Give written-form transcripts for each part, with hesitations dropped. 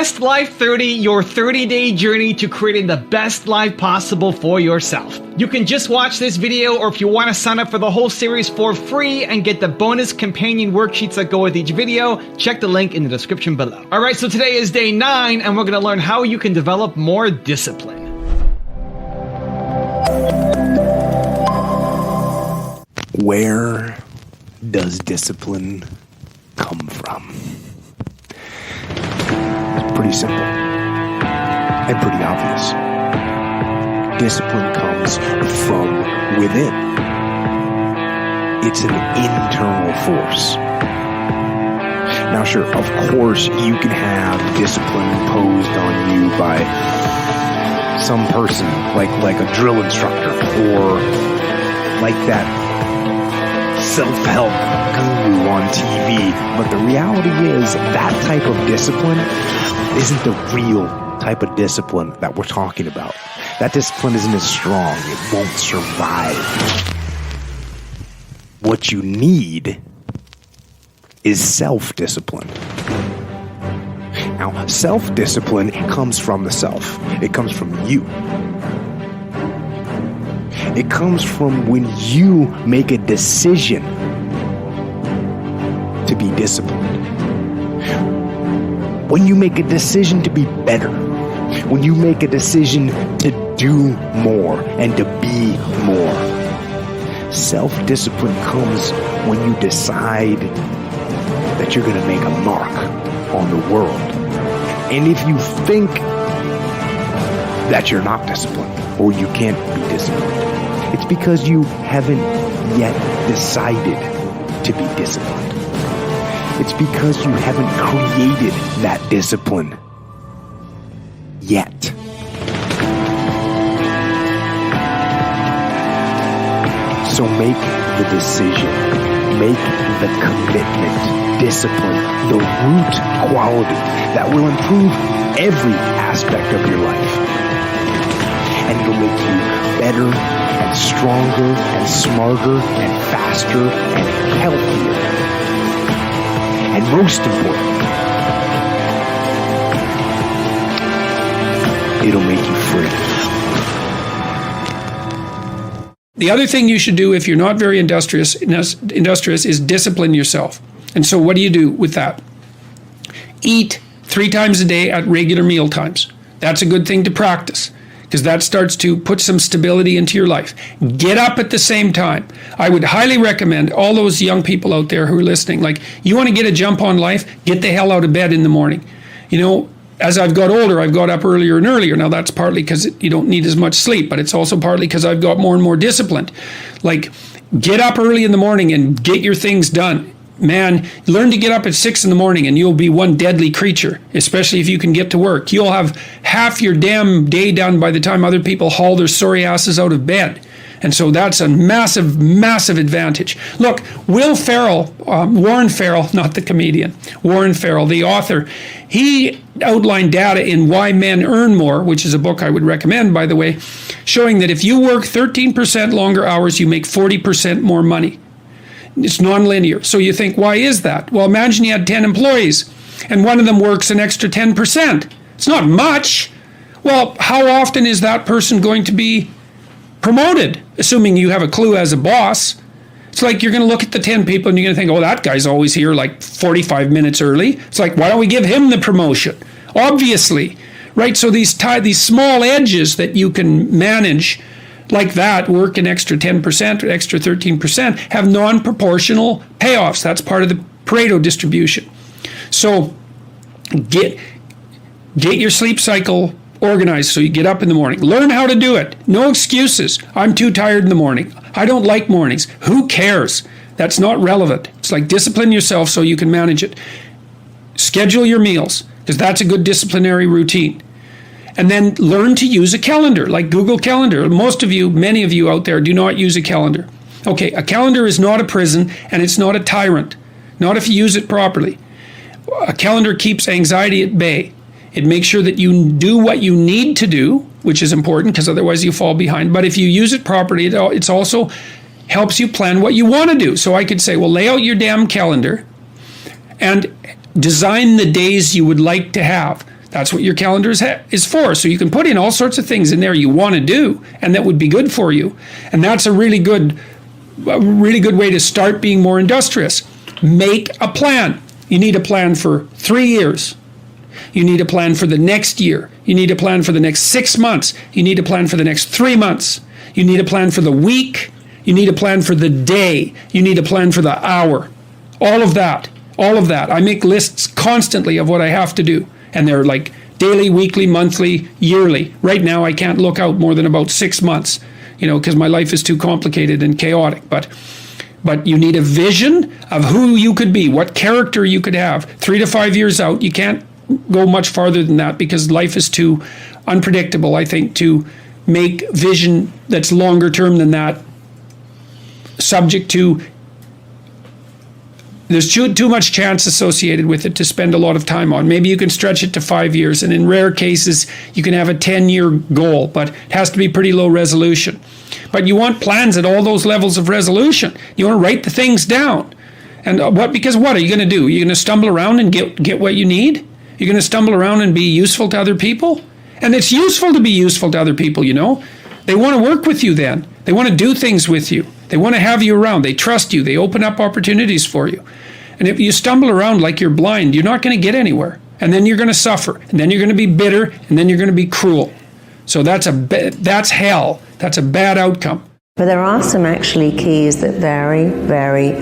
Best Life 30, your 30-day journey to creating the best life possible for yourself. You can just watch this video, or if you want to sign up for the whole series for free and get the bonus companion worksheets that go with each video, check the link in the description below. All right, so today is day 9, and we're going to learn how you can develop more discipline. Where does discipline come from? It's pretty simple and pretty obvious. Discipline comes from within. It's an internal force. Now, sure, of course, you can have discipline imposed on you by some person, like a drill instructor, or like that self-help guru on TV. But the reality is that type of discipline isn't the real type of discipline that we're talking about. That discipline isn't as strong. It won't survive. What you need is self-discipline. Now, self-discipline comes from the self. It comes from you. It comes from when you make a decision to be disciplined. When you make a decision to be better. When you make a decision to do more and to be more. Self-discipline comes when you decide that you're going to make a mark on the world. And if you think that you're not disciplined or you can't be disciplined, it's because you haven't yet decided to be disciplined. It's because you haven't created that discipline yet. So make the decision, make the commitment, discipline, the root quality that will improve every aspect of your life. And it'll make you better and stronger and smarter and faster and healthier. And most important, it'll make you free. The other thing you should do if you're not very industrious is discipline yourself. And so what do you do with that? Eat 3 times a day at regular meal times. That's a good thing to practice, because that starts to put some stability into your life. Get up at the same time. I would highly recommend all those young people out there who are listening, like, you want to get a jump on life, get the hell out of bed in the morning. You know, as I've got older, I've got up earlier and earlier. Now, that's partly because you don't need as much sleep, but it's also partly because I've got more and more disciplined. Like, get up early in the morning and get your things done. Man, learn to get up at 6 in the morning and you'll be one deadly creature, especially if you can get to work. You'll have half your damn day done by the time other people haul their sorry asses out of bed. And so that's a massive, massive advantage. Look, Warren Farrell, not the comedian, Warren Farrell, the author, he outlined data in Why Men Earn More, which is a book I would recommend, by the way, showing that if you work 13% longer hours, you make 40% more money. It's nonlinear. So you think, why is that? Well, imagine you had 10 employees and one of them works an extra 10%. It's not much. Well, how often is that person going to be promoted, assuming you have a clue as a boss? It's like you're going to look at the 10 people and you're going to think, oh, that guy's always here like 45 minutes early. It's like, why don't we give him the promotion? Obviously, right? So these small edges that you can manage like that, work an extra 10% or extra 13%, have non-proportional payoffs. That's part of the Pareto distribution. So get your sleep cycle organized so you get up in the morning. Learn how to do it. No excuses. I'm too tired in the morning. I don't like mornings. Who cares? That's not relevant. It's like discipline yourself so you can manage it. Schedule your meals, because that's a good disciplinary routine. And then learn to use a calendar, like Google Calendar. Many of you out there do not use a calendar. Okay, a calendar is not a prison, and it's not a tyrant. Not if you use it properly. A calendar keeps anxiety at bay. It makes sure that you do what you need to do, which is important, because otherwise you fall behind. But if you use it properly, it's also helps you plan what you want to do. So I could say, well, lay out your damn calendar and design the days you would like to have. That's what your calendar is for. So you can put in all sorts of things in there you want to do and that would be good for you. And that's a really good way to start being more industrious. Make a plan. You need a plan for 3 years. You need a plan for the next year. You need a plan for the next 6 months. You need a plan for the next 3 months. You need a plan for the week. You need a plan for the day. You need a plan for the hour. All of that. I make lists constantly of what I have to do. And they're like daily, weekly, monthly, yearly. Right now, I can't look out more than about 6 months, because my life is too complicated and chaotic. But you need a vision of who you could be, what character you could have. 3 to 5 years out, you can't go much farther than that because life is too unpredictable, I think, to make vision that's longer term than that, subject to there's too much chance associated with it to spend a lot of time on. Maybe you can stretch it to 5 years, and in rare cases, you can have a 10-year goal, but it has to be pretty low resolution. But you want plans at all those levels of resolution. You want to write the things down. And because what are you going to do? You're going to stumble around and get what you need? You're going to stumble around and be useful to other people? And it's useful to be useful to other people, They want to work with you then. They want to do things with you. They want to have you around. They trust you. They open up opportunities for you. And if you stumble around like you're blind, you're not going to get anywhere. And then you're going to suffer. And then you're going to be bitter. And then you're going to be cruel. So that's hell. That's a bad outcome. But there are some actually keys that very, very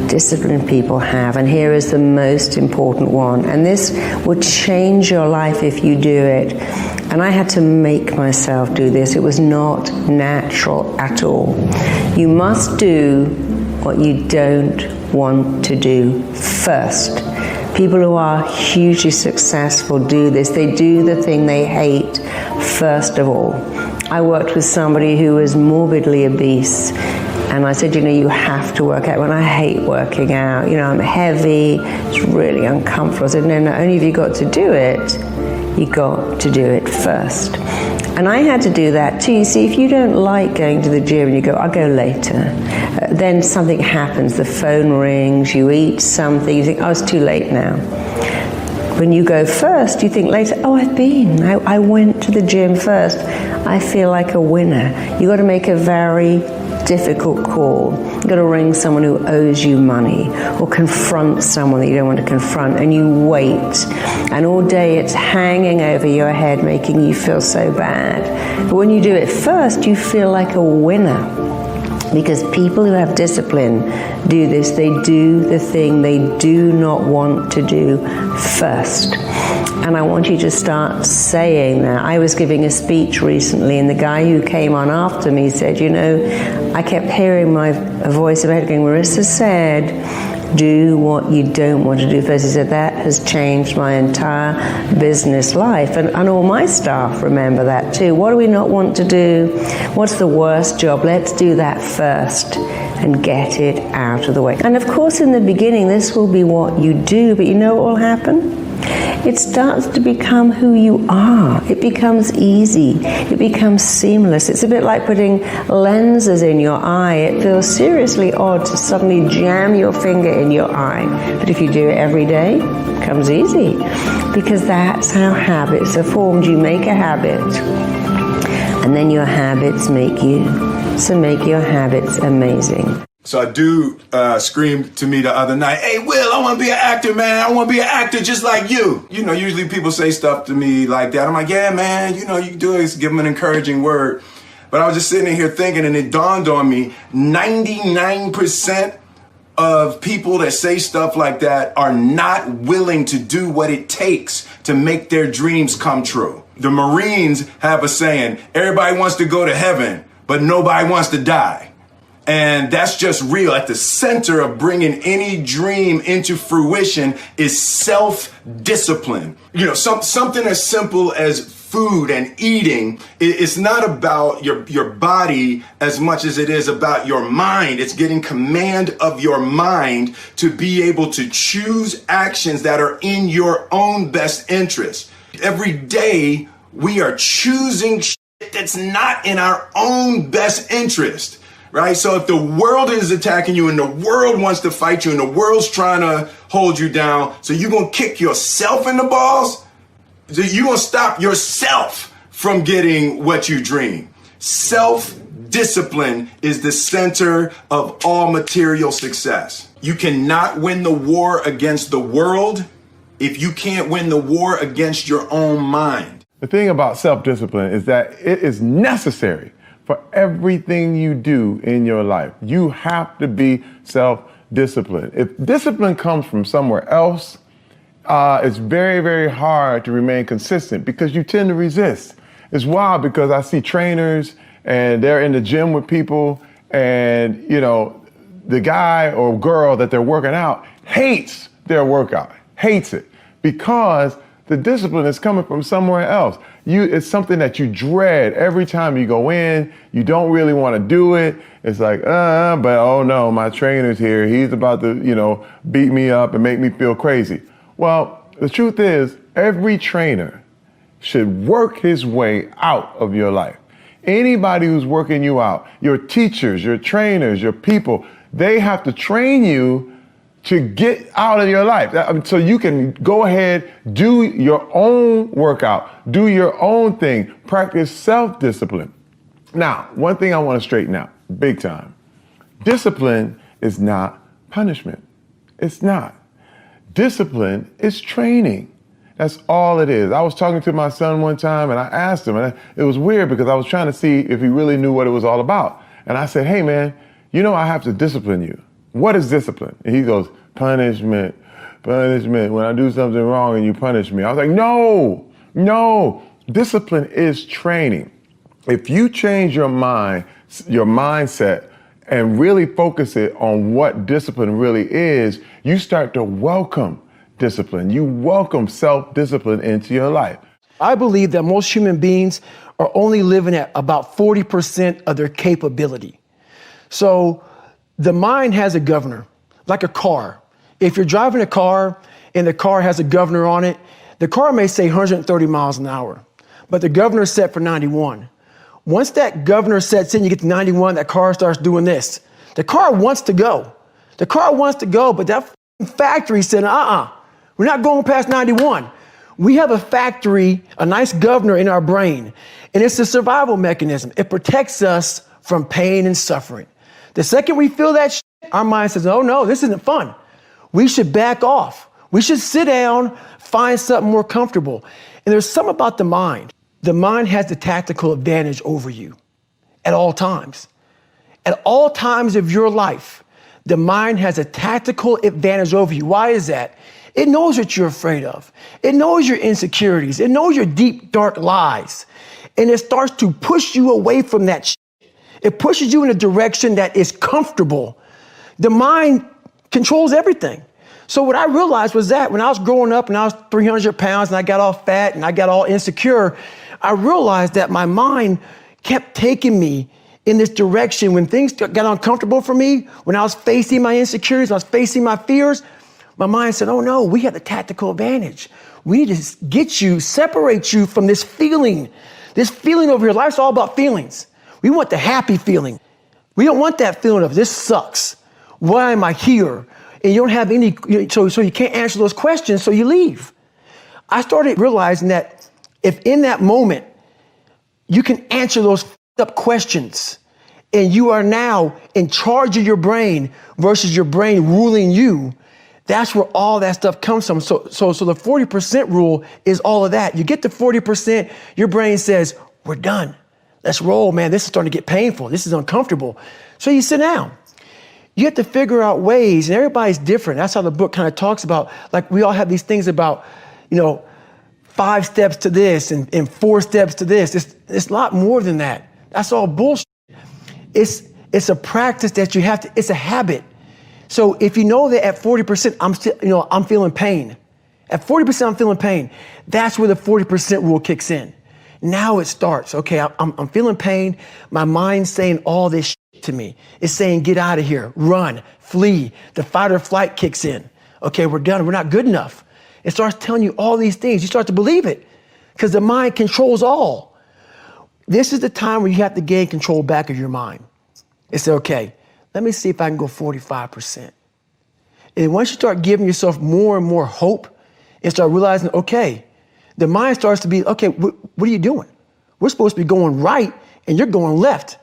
disciplined people have, and here is the most important one, and this would change your life if you do it. And I had to make myself do this. It was not natural at all. You must do what you don't want to do first. People who are hugely successful do this. They do the thing they hate first of all. I worked with somebody who was morbidly obese, and I said, you have to work out. When I hate working out, I'm heavy, it's really uncomfortable. I said, no, not only have you got to do it, you got to do it first. And I had to do that too. You see, if you don't like going to the gym and you go, I'll go later, then something happens, the phone rings, you eat something, you think, oh, it's too late now. When you go first, you think later, oh, I went to the gym first. I feel like a winner. You got to make a very difficult call. You've got to ring someone who owes you money or confront someone that you don't want to confront, and you wait. And all day it's hanging over your head, making you feel so bad. But when you do it first, you feel like a winner. Because people who have discipline do this. They do the thing they do not want to do first. And I want you to start saying that. I was giving a speech recently, and the guy who came on after me said, I kept hearing my voice in my head going, Marissa said, do what you don't want to do first. He said, that has changed my entire business life. And all my staff remember that too. What do we not want to do? What's the worst job? Let's do that first and get it out of the way. And of course, in the beginning, this will be what you do, but you know what will happen? It starts to become who you are. It becomes easy. It becomes seamless. It's a bit like putting lenses in your eye. It feels seriously odd to suddenly jam your finger in your eye. But if you do it every day, it becomes easy. Because that's how habits are formed. You make a habit, and then your habits make you. So make your habits amazing. So a dude screamed to me the other night, hey, Will, I want to be an actor, man. I want to be an actor just like you. Usually people say stuff to me like that. I'm like, yeah, man, you can do it. Give them an encouraging word. But I was just sitting here thinking, and it dawned on me, 99% of people that say stuff like that are not willing to do what it takes to make their dreams come true. The Marines have a saying, everybody wants to go to heaven, but nobody wants to die. And that's just real. At the center of bringing any dream into fruition is self-discipline. Something as simple as food and eating. It's not about your body as much as it is about your mind. It's getting command of your mind to be able to choose actions that are in your own best interest. Every day we are choosing shit that's not in our own best interest. Right? So if the world is attacking you and the world wants to fight you and the world's trying to hold you down, so you're going to kick yourself in the balls? You're going to stop yourself from getting what you dream. Self-discipline is the center of all material success. You cannot win the war against the world if you can't win the war against your own mind. The thing about self-discipline is that it is necessary for everything you do in your life. You have to be self-disciplined. If discipline comes from somewhere else, it's very, very hard to remain consistent because you tend to resist. It's wild because I see trainers and they're in the gym with people and, you know, the guy or girl that they're working out hates their workout, hates it because the discipline is coming from somewhere else. It's something that you dread every time you go in. You don't really want to do it. It's like, but oh no, my trainer's here. He's about to, you know, beat me up and make me feel crazy. Well, the truth is, every trainer should work his way out of your life. Anybody who's working you out, your teachers, your trainers, your people, they have to train you to get out of your life. So you can go ahead, do your own workout, do your own thing, practice self-discipline. Now, one thing I want to straighten out, big time. Discipline is not punishment. It's not. Discipline is training. That's all it is. I was talking to my son one time and I asked him, and it was weird because I was trying to see if he really knew what it was all about. And I said, hey man, you know I have to discipline you. What is discipline? And he goes, punishment. When I do something wrong and you punish me. I was like, no. Discipline is training. If you change your mind, your mindset, and really focus it on what discipline really is, you start to welcome discipline. You welcome self-discipline into your life. I believe that most human beings are only living at about 40% of their capability. So the mind has a governor, like a car. If you're driving a car and the car has a governor on it, the car may say 130 miles an hour, but the governor is set for 91. Once that governor sets in, you get to 91, that car starts doing this. The car wants to go. But that factory said, we're not going past 91. We have a factory, a nice governor in our brain, and it's a survival mechanism. It protects us from pain and suffering. The second we feel that our mind says, oh no, this isn't fun. We should back off. We should sit down, find something more comfortable. And there's something about the mind. The mind has the tactical advantage over you at all times. At all times of your life, the mind has a tactical advantage over you. Why is that? It knows what you're afraid of. It knows your insecurities. It knows your deep, dark lies. And it starts to push you away from that shit. It pushes you in a direction that is comfortable. The mind controls everything. So what I realized was that when I was growing up and I was 300 pounds and I got all fat and I got all insecure, I realized that my mind kept taking me in this direction. When things got uncomfortable for me, when I was facing my insecurities, I was facing my fears, my mind said, oh no, we have the tactical advantage. We need to separate you from this feeling over here. Life's all about feelings. We want the happy feeling. We don't want that feeling of this sucks. Why am I here? And you don't have any, so you can't answer those questions, so you leave. I started realizing that if in that moment you can answer those up questions and you are now in charge of your brain versus your brain ruling you, that's where all that stuff comes from. So the 40% rule is all of that. You get to 40%, your brain says, we're done. Let's roll, man. This is starting to get painful. This is uncomfortable. So you sit down. You have to figure out ways, and everybody's different. That's how the book kind of talks about, like we all have these things about, 5 steps to this and 4 steps to this. It's a lot more than that. That's all bullshit. It's a practice that you have to, it's a habit. So if you know that at 40%, I'm feeling pain. At 40%, I'm feeling pain. That's where the 40% rule kicks in. Now it starts. Okay, I'm feeling pain. My mind's saying all this shit to me. It's saying, get out of here, run, flee. The fight or flight kicks in. Okay, we're done. We're not good enough. It starts telling you all these things. You start to believe it because the mind controls all. This is the time where you have to gain control back of your mind. It's okay. Let me see if I can go 45%. And once you start giving yourself more and more hope and start realizing, okay, the mind starts to be, okay, what are you doing? We're supposed to be going right and you're going left.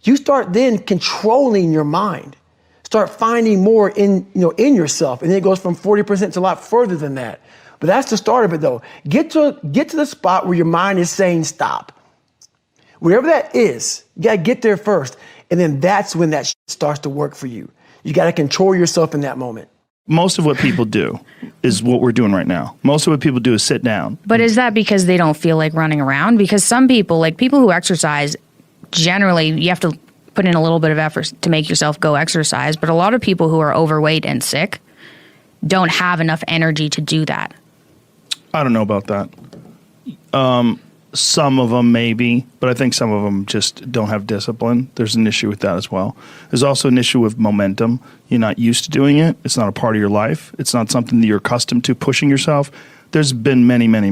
You start then controlling your mind. Start finding more in yourself. And then it goes from 40% to a lot further than that. But that's the start of it though. Get to the spot where your mind is saying stop. Wherever that is, you gotta get there first. And then that's when that starts to work for you. You gotta control yourself in that moment. Most of what people do is what we're doing right now. Most of what people do is sit down. But is that because they don't feel like running around? Because some people, like people who exercise, generally you have to put in a little bit of effort to make yourself go exercise. But a lot of people who are overweight and sick don't have enough energy to do that. I don't know about that. Some of them maybe, but I think some of them just don't have discipline. There's an issue with that as well. There's also an issue with momentum. You're not used to doing it. It's not a part of your life. It's not something that you're accustomed to, pushing yourself. There's been many days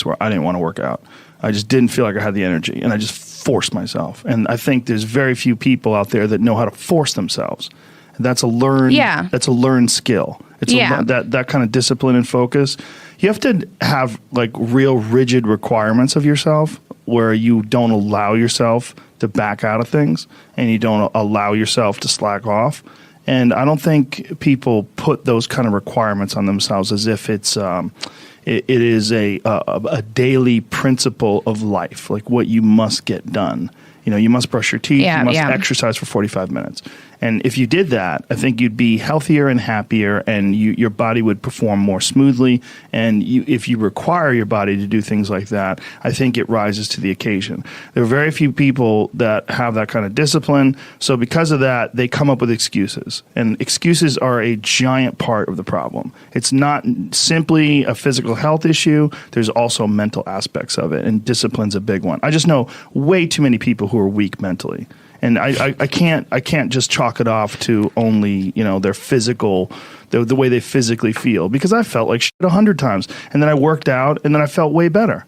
where I didn't want to work out. I just didn't feel like I had the energy, and I just forced myself. And I think there's very few people out there that know how to force themselves. That's a learned. That's a learned skill. It's that kind of discipline and focus. You have to have like real rigid requirements of yourself where you don't allow yourself to back out of things and you don't allow yourself to slack off. And I don't think people put those kind of requirements on themselves as if it's it is a daily principle of life, like what you must get done. You know, you must brush your teeth, you must exercise for 45 minutes. And if you did that, I think you'd be healthier and happier, and your body would perform more smoothly. And if you require your body to do things like that, I think it rises to the occasion. There are very few people that have that kind of discipline. So because of that, they come up with excuses. And excuses are a giant part of the problem. It's not simply a physical health issue. There's also mental aspects of it, and discipline's a big one. I just know way too many people who are weak mentally. And I can't just chalk it off to only, their physical, the way they physically feel, because I felt like shit 100 times, and then I worked out and then I felt way better.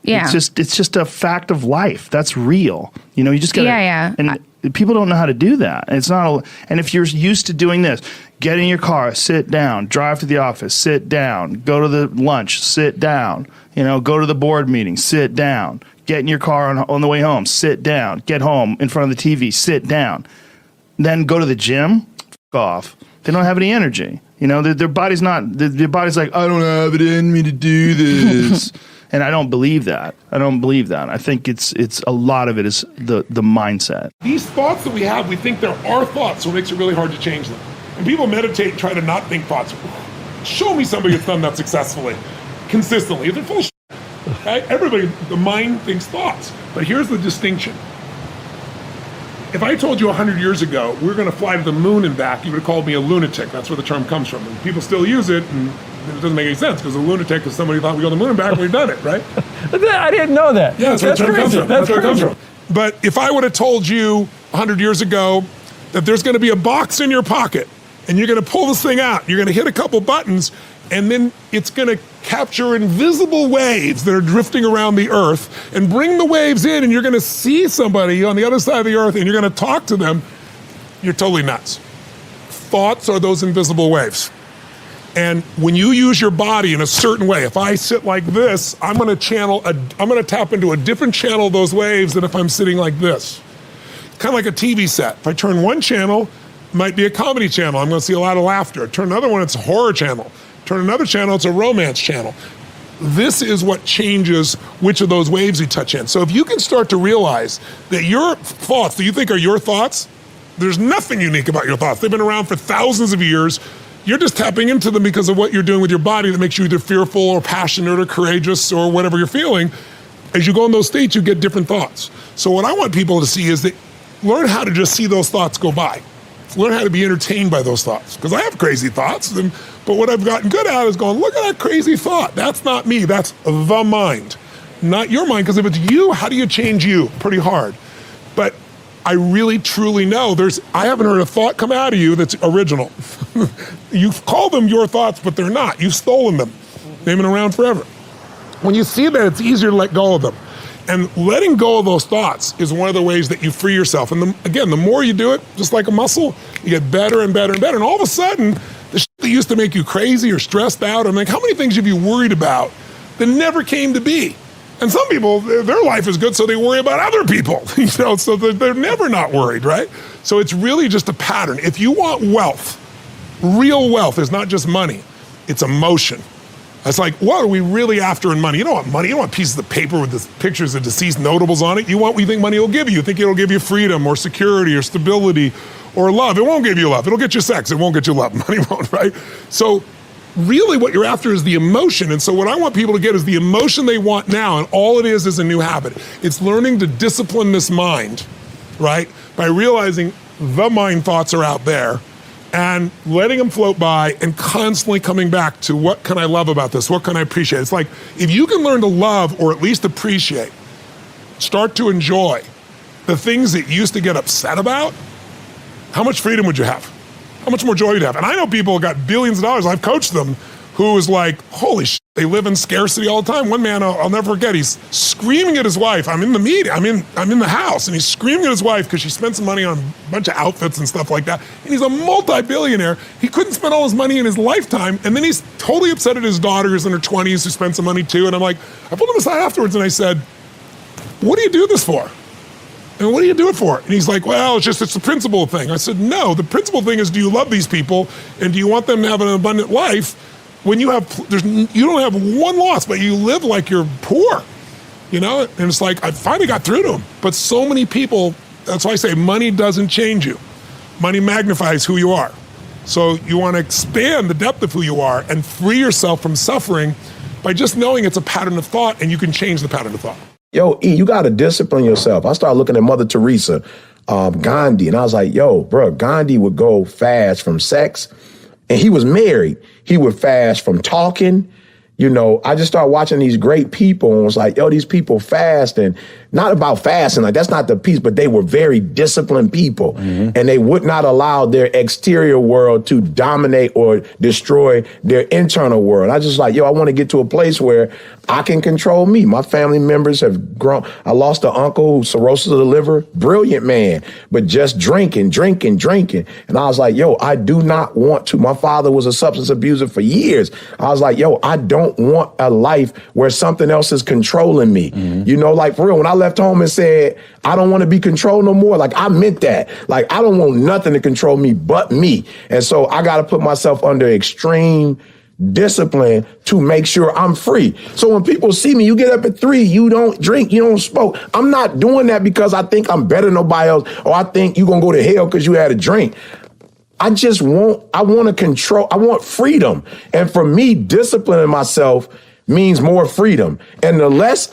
Yeah. It's just a fact of life. That's real. You just gotta, and people don't know how to do that. And it's not, and if you're used to doing this, get in your car, sit down, drive to the office, sit down, go to the lunch, sit down, go to the board meeting, sit down. Get in your car on the way home, sit down. Get home in front of the TV, sit down. Then go to the gym, off. They don't have any energy. Their body's like, I don't have it in me to do this. And I don't believe that. I think it's a lot of it is the mindset. These thoughts that we have, we think they're our thoughts, so it makes it really hard to change them. And people meditate and try to not think thoughts. Show me somebody that's done that successfully, consistently. They're full of shit. Okay? Everybody, the mind thinks thoughts. But here's the distinction. If I told you 100 years ago we're going to fly to the moon and back, you would have called me a lunatic. That's where the term comes from. And people still use it, and it doesn't make any sense, because a lunatic is somebody who thought we go to the moon and back, and we've done it, right? I didn't know that. Yeah, that's where the term comes from. That's where it comes from. But if I would have told you 100 years ago that there's going to be a box in your pocket, and you're going to pull this thing out, you're going to hit a couple buttons, and then it's going to capture invisible waves that are drifting around the earth and bring the waves in, and you're going to see somebody on the other side of the earth and you're going to talk to them, you're totally nuts. Thoughts are those invisible waves. And when you use your body in a certain way, if I sit like this, I'm going to tap into a different channel of those waves than if I'm sitting like this. Kind of like a TV set. If I turn one channel, it might be a comedy channel. I'm going to see a lot of laughter. Turn another one, it's a horror channel. Turn another channel, it's a romance channel. This is what changes which of those waves you touch in. So if you can start to realize that your thoughts that you think are your thoughts, there's nothing unique about your thoughts. They've been around for thousands of years. You're just tapping into them because of what you're doing with your body that makes you either fearful or passionate or courageous or whatever you're feeling. As you go in those states, you get different thoughts. So what I want people to see is that learn how to just see those thoughts go by. Learn how to be entertained by those thoughts. Because I have crazy thoughts, but what I've gotten good at is going, look at that crazy thought. That's not me, that's the mind. Not your mind, because if it's you, how do you change you? Pretty hard. But I really, truly know I haven't heard a thought come out of you that's original. You've called them your thoughts, but they're not. You've stolen them. They've been around forever. When you see that, it's easier to let go of them. And letting go of those thoughts is one of the ways that you free yourself. And again, the more you do it, just like a muscle, you get better and better and better. And all of a sudden, the shit that that used to make you crazy or stressed out? I'm like, how many things have you worried about that never came to be? And some people, their life is good, so they worry about other people, so they're never not worried, right? So it's really just a pattern. If you want wealth, real wealth is not just money, it's emotion. It's like, what are we really after in money? You don't want money. You don't want pieces of paper with the pictures of deceased notables on it. You want what you think money will give you. You think it'll give you freedom or security or stability or love. It won't give you love. It'll get you sex. It won't get you love. Money won't, right? So really what you're after is the emotion. And so what I want people to get is the emotion they want now, and all it is a new habit. It's learning to discipline this mind, right? By realizing the mind thoughts are out there and letting them float by and constantly coming back to what can I love about this? What can I appreciate? It's like, if you can learn to love or at least appreciate, start to enjoy the things that you used to get upset about, how much freedom would you have? How much more joy would you have? And I know people who got billions of dollars. I've coached them who is like, holy shit, they live in scarcity all the time. One man, I'll never forget, he's screaming at his wife. I'm in the meeting, I'm in the house, and he's screaming at his wife because she spent some money on a bunch of outfits and stuff like that. And he's a multi-billionaire. He couldn't spend all his money in his lifetime. And then he's totally upset at his daughters in her 20s who spent some money too. And I'm like, I pulled him aside afterwards and I said, what do you do this for? And what do you do it for? And he's like, well, it's the principle thing. I said, no, the principle thing is, do you love these people and do you want them to have an abundant life? When you don't have one loss, but you live like you're poor, And it's like, I finally got through to him. But so many people, that's why I say money doesn't change you. Money magnifies who you are. So you want to expand the depth of who you are and free yourself from suffering by just knowing it's a pattern of thought, and you can change the pattern of thought. Yo, E, you got to discipline yourself. I started looking at Mother Teresa, Gandhi, and I was like, yo, bro, Gandhi would go fast from sex, and he was married. He would fast from talking. I just started watching these great people and was like, yo, these people fast, and not about fasting, like that's not the piece, but they were very disciplined people, and they would not allow their exterior world to dominate or destroy their internal world. I just like, yo, I want to get to a place where I can control me. My family members have grown. I lost an uncle who cirrhosis of the liver, brilliant man, but just drinking. And I was like, yo, I do not want to. My father was a substance abuser for years. I was like, yo, I don't want a life where something else is controlling me. Like for real, when I left home and said, I don't want to be controlled no more, like I meant that. Like I don't want nothing to control me but me. And so I got to put myself under extreme discipline to make sure I'm free. So when people see me, you get up at 3, you don't drink, you don't smoke. I'm not doing that because I think I'm better than nobody else, or I think you're going to go to hell because you had a drink. I want to control, I want freedom. And for me, disciplining myself means more freedom. And the less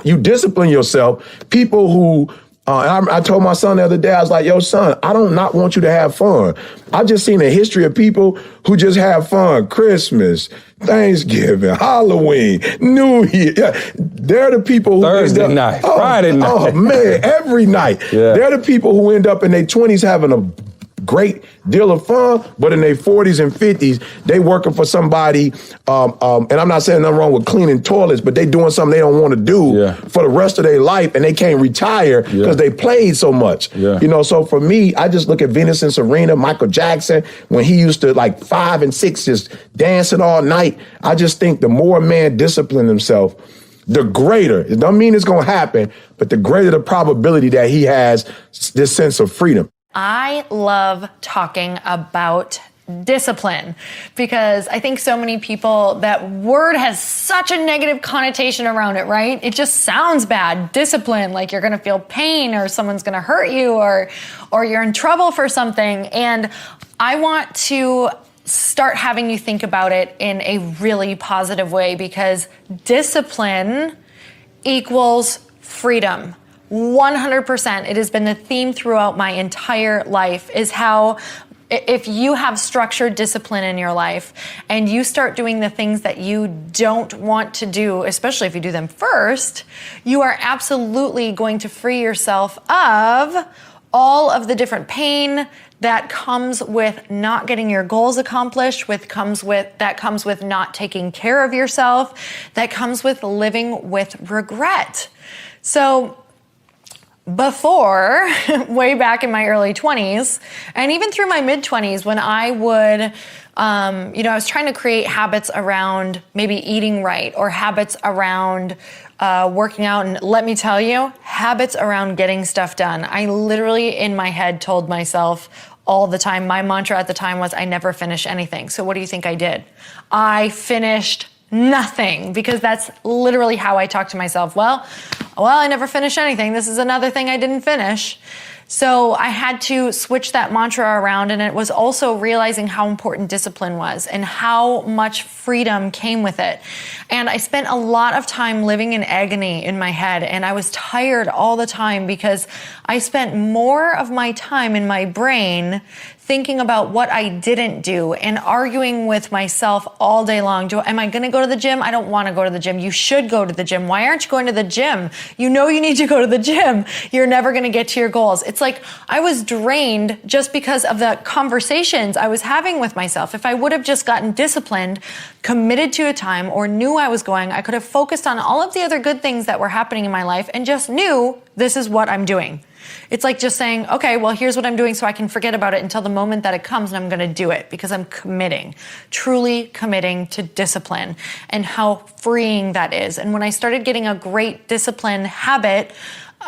you discipline yourself, people who, I told my son the other day, I was like, yo, son, I don't not want you to have fun. I've just seen a history of people who just have fun. Christmas, Thanksgiving, Halloween, New Year. Yeah, they're the people who Thursday night, Friday night. Oh, man, every night. Yeah. They're the people who end up in their 20s having a great deal of fun, but in their 40s and 50s, they working for somebody, and I'm not saying nothing wrong with cleaning toilets, but they doing something they don't want to do for the rest of their life, and they can't retire because they played so much. So for me, I just look at Venus and Serena, Michael Jackson, when he used to like 5 and 6 just dancing all night. I just think the more a man disciplines himself, the greater, it don't mean it's going to happen, but the greater the probability that he has this sense of freedom. I love talking about discipline because I think so many people, that word has such a negative connotation around it, right? It just sounds bad. Discipline, like you're going to feel pain or someone's going to hurt you or you're in trouble for something. And I want to start having you think about it in a really positive way, because discipline equals freedom. 100%. It has been the theme throughout my entire life, is how if you have structured discipline in your life and you start doing the things that you don't want to do, especially if you do them first, you are absolutely going to free yourself of all of the different pain that comes with not getting your goals accomplished, that comes with not taking care of yourself, that comes with living with regret. So before, way back in my early 20s, and even through my mid 20s, when I would I was trying to create habits around maybe eating right or habits around working out. And let me tell you, habits around getting stuff done. I literally in my head told myself all the time, my mantra at the time was I never finish anything. So what do you think I did? I finished nothing, because that's literally how I talk to myself. Well, I never finished anything. This is another thing I didn't finish. So I had to switch that mantra around, and it was also realizing how important discipline was and how much freedom came with it. And I spent a lot of time living in agony in my head, and I was tired all the time because I spent more of my time in my brain thinking about what I didn't do and arguing with myself all day long. Am I going to go to the gym? I don't want to go to the gym. You should go to the gym. Why aren't you going to the gym? You know you need to go to the gym. You're never going to get to your goals. It's like I was drained just because of the conversations I was having with myself. If I would have just gotten disciplined, committed to a time, or knew I was going, I could have focused on all of the other good things that were happening in my life and just knew this is what I'm doing. It's like just saying, okay, well, here's what I'm doing so I can forget about it until the moment that it comes, and I'm going to do it because I'm committing, truly committing to discipline, and how freeing that is. And when I started getting a great discipline habit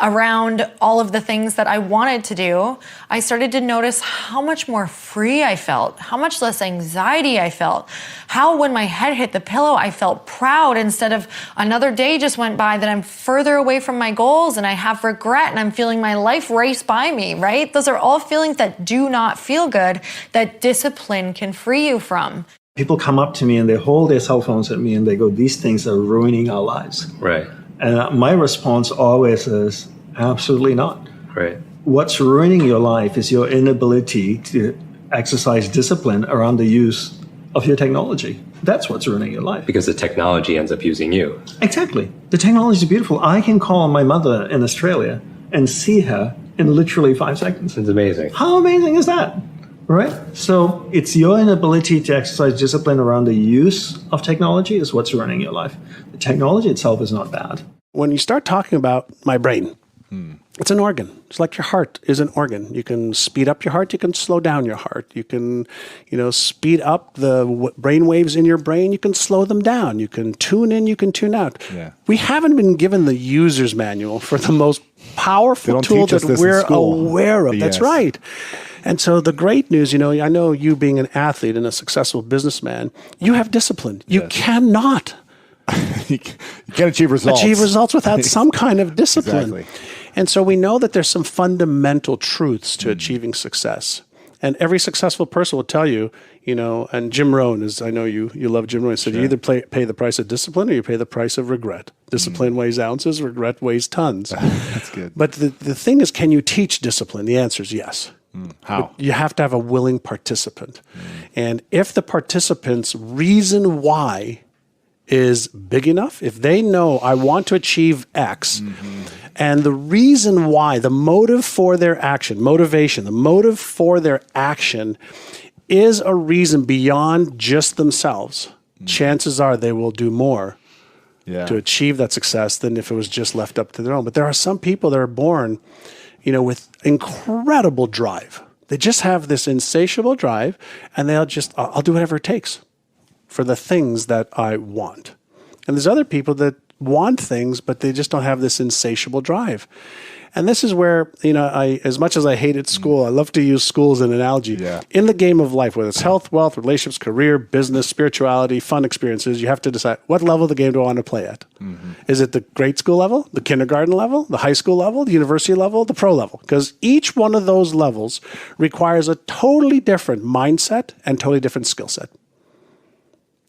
around all of the things that I wanted to do, I started to notice how much more free I felt, how much less anxiety I felt, how when my head hit the pillow, I felt proud instead of another day just went by that I'm further away from my goals and I have regret and I'm feeling my life race by me, right? Those are all feelings that do not feel good, that discipline can free you from. People come up to me and they hold their cell phones at me and they go, these things are ruining our lives. Right. And my response always is, absolutely not. Right. What's ruining your life is your inability to exercise discipline around the use of your technology. That's what's ruining your life. Because the technology ends up using you. Exactly. The technology is beautiful. I can call my mother in Australia and see her in literally 5 seconds. It's amazing. How amazing is that? Right? So it's your inability to exercise discipline around the use of technology is what's ruining your life. The technology itself is not bad. When you start talking about my brain, it's an organ. It's like your heart is an organ. You can speed up your heart. You can slow down your heart. You can, speed up the brain waves in your brain. You can slow them down. You can tune in. You can tune out. Yeah. We haven't been given the user's manual for the most powerful tool that we're aware of. That's right. And so the great news, I know you being an athlete and a successful businessman, you have discipline. You cannot you can't achieve results without some kind of discipline. Exactly. And so we know that there's some fundamental truths to achieving success. And every successful person will tell you, and Jim Rohn is, I know you love Jim Rohn, said you either pay the price of discipline or you pay the price of regret. Discipline weighs ounces, regret weighs tons. That's good. But the thing is, can you teach discipline? The answer is yes. How? But you have to have a willing participant. And if the participant's reason why is big enough, if they know I want to achieve X, and the reason why, the motive for their action, motivation, the motive for their action is a reason beyond just themselves, chances are they will do more to achieve that success than if it was just left up to their own. But there are some people that are born, with incredible drive. They just have this insatiable drive, and they'll just, I'll do whatever it takes for the things that I want. And there's other people that want things, but they just don't have this insatiable drive. And this is where, as much as I hated school, I love to use school as an analogy. Yeah. In the game of life, whether it's health, wealth, relationships, career, business, spirituality, fun experiences, you have to decide what level of the game do I want to play at. Is it the grade school level, the kindergarten level, the high school level, the university level, the pro level? Because each one of those levels requires a totally different mindset and totally different skill set.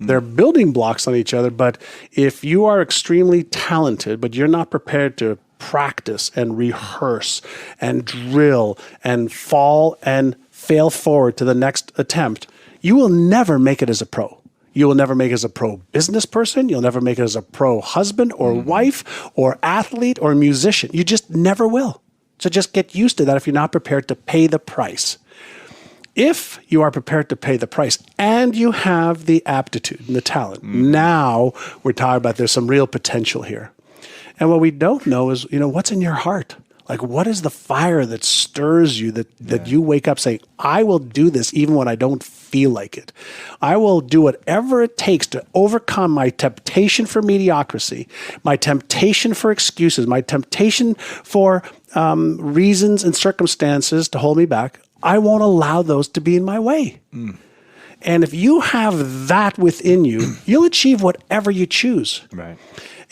They're building blocks on each other, but if you are extremely talented, but you're not prepared to practice and rehearse and drill and fall and fail forward to the next attempt, you will never make it as a pro. You will never make it as a pro business person. You'll never make it as a pro husband or wife or athlete or musician. You just never will. So just get used to that if you're not prepared to pay the price. If you are prepared to pay the price and you have the aptitude and the talent, now we're talking about there's some real potential here. And what we don't know is, what's in your heart? Like, what is the fire that stirs you that you wake up saying, I will do this even when I don't feel like it. I will do whatever it takes to overcome my temptation for mediocrity, my temptation for excuses, my temptation for reasons and circumstances to hold me back. I won't allow those to be in my way. And if you have that within you, you'll achieve whatever you choose. Right.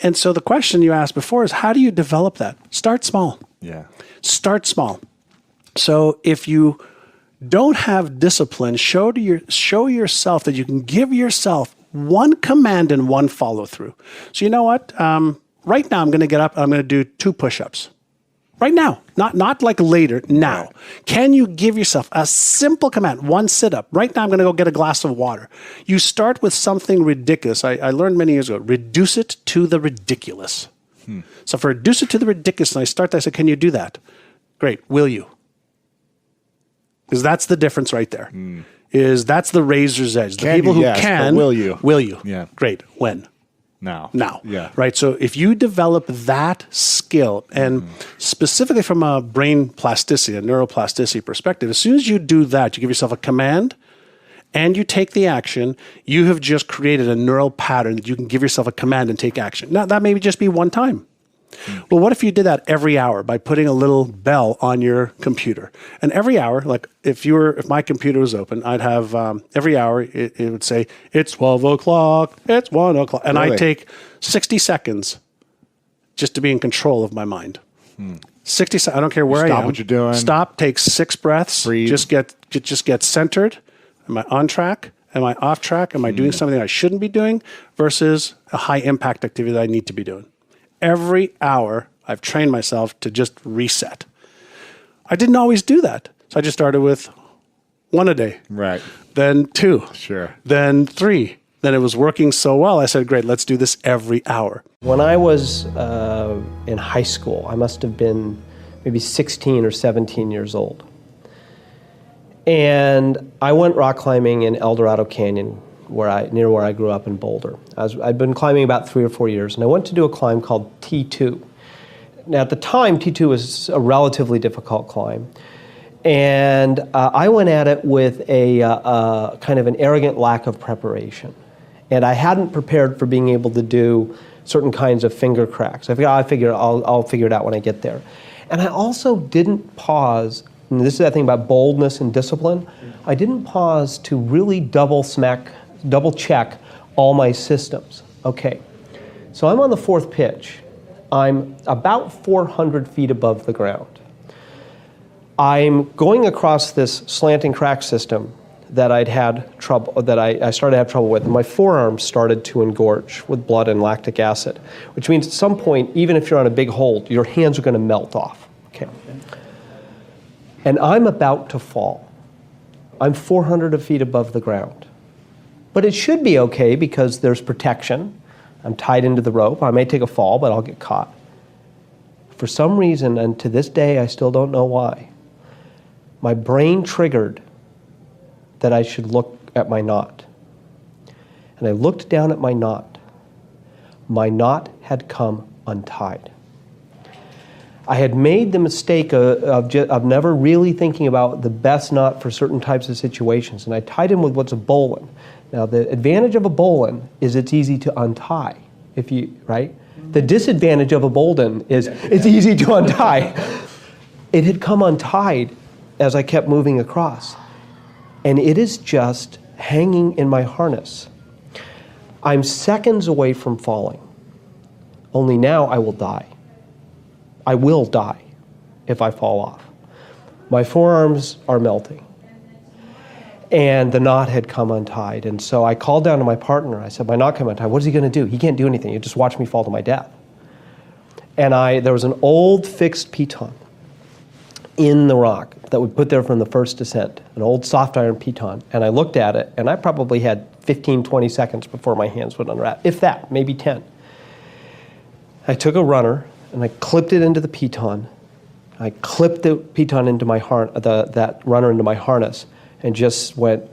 And so the question you asked before is, how do you develop that? Start small. Yeah. Start small. So if you don't have discipline, show yourself that you can give yourself one command and one follow through. So you know what? Right now I'm going to get up and I'm going to do 2 push-ups. Right now, not like later, now. Can you give yourself a simple command, 1 sit-up? Right now I'm going to go get a glass of water. You start with something ridiculous. I learned many years ago, reduce it to the ridiculous. So if I reduce it to the ridiculous and I say, can you do that? Great, will you? Because that's the difference right there. That's the razor's edge. The people who can, will you? Will you? Yeah. Great, when? Now. Yeah. Right. So if you develop that skill, and specifically from a brain plasticity, a neuroplasticity perspective, as soon as you do that, you give yourself a command and you take the action, you have just created a neural pattern that you can give yourself a command and take action. Now, that may just be one time. Well, what if you did that every hour by putting a little bell on your computer? And every hour, like if my computer was open, I'd have every hour it would say, it's 12 o'clock, it's 1 o'clock. And Really? I'd take 60 seconds just to be in control of my mind. 60 seconds, I don't care where I am. Stop what you're doing. Stop, take 6 breaths, Breathe. just get centered. Am I on track? Am I off track? Am I doing something I shouldn't be doing versus a high impact activity that I need to be doing? Every hour, I've trained myself to just reset. I didn't always do that. So I just started with 1 a day. Right. Then 2. Sure. Then 3. Then it was working so well, I said, great, let's do this every hour. When I was in high school, I must have been maybe 16 or 17 years old. And I went rock climbing in El Dorado Canyon, near where I grew up in Boulder. I'd been climbing about 3 or 4 years, and I went to do a climb called T2. Now, at the time, T2 was a relatively difficult climb, and I went at it with a kind of an arrogant lack of preparation. And I hadn't prepared for being able to do certain kinds of finger cracks. I'll figure it out when I get there. And I also didn't pause, and this is that thing about boldness and discipline, I didn't pause to really double check all my systems. Okay, so I'm on the 4th pitch. I'm about 400 feet above the ground. I'm going across this slanting crack system that I started to have trouble with, and my forearms started to engorge with blood and lactic acid, which means at some point, even if you're on a big hold, your hands are going to melt off. Okay. And I'm about to fall. I'm 400 feet above the ground. But it should be okay because there's protection. I'm tied into the rope. I may take a fall, but I'll get caught. For some reason, and to this day I still don't know why, my brain triggered that I should look at my knot. And I looked down at my knot. My knot had come untied. I had made the mistake of never really thinking about the best knot for certain types of situations, and I tied him with what's a bowline. Now, the advantage of a bowline is it's easy to untie, right? The disadvantage of a bowline is it's easy to untie. It had come untied as I kept moving across, and it is just hanging in my harness. I'm seconds away from falling, only now I will die. I will die if I fall off. My forearms are melting. And the knot had come untied. And so I called down to my partner. I said, my knot came untied. What is he going to do? He can't do anything. He'll just watch me fall to my death. And there was an old fixed piton in the rock that we put there from the first descent, an old soft iron piton. And I looked at it, and I probably had 15, 20 seconds before my hands would unwrap, if that, maybe 10. I took a runner, and I clipped it into the piton. I clipped the piton into my that runner into my harness, and just went,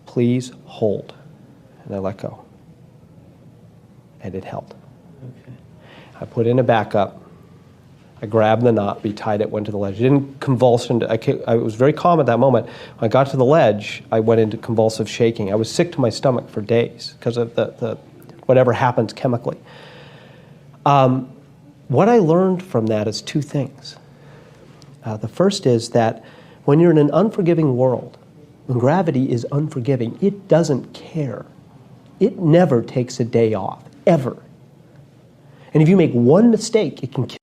please hold. And I let go. And it held. Okay. I put in a backup, I grabbed the knot, retied it, went to the ledge. It didn't convulse. I was very calm at that moment. When I got to the ledge, I went into convulsive shaking. I was sick to my stomach for days because of the whatever happens chemically. What I learned from that is two things. The first is that when you're in an unforgiving world, when gravity is unforgiving, it doesn't care. It never takes a day off, ever. And if you make one mistake, it can kill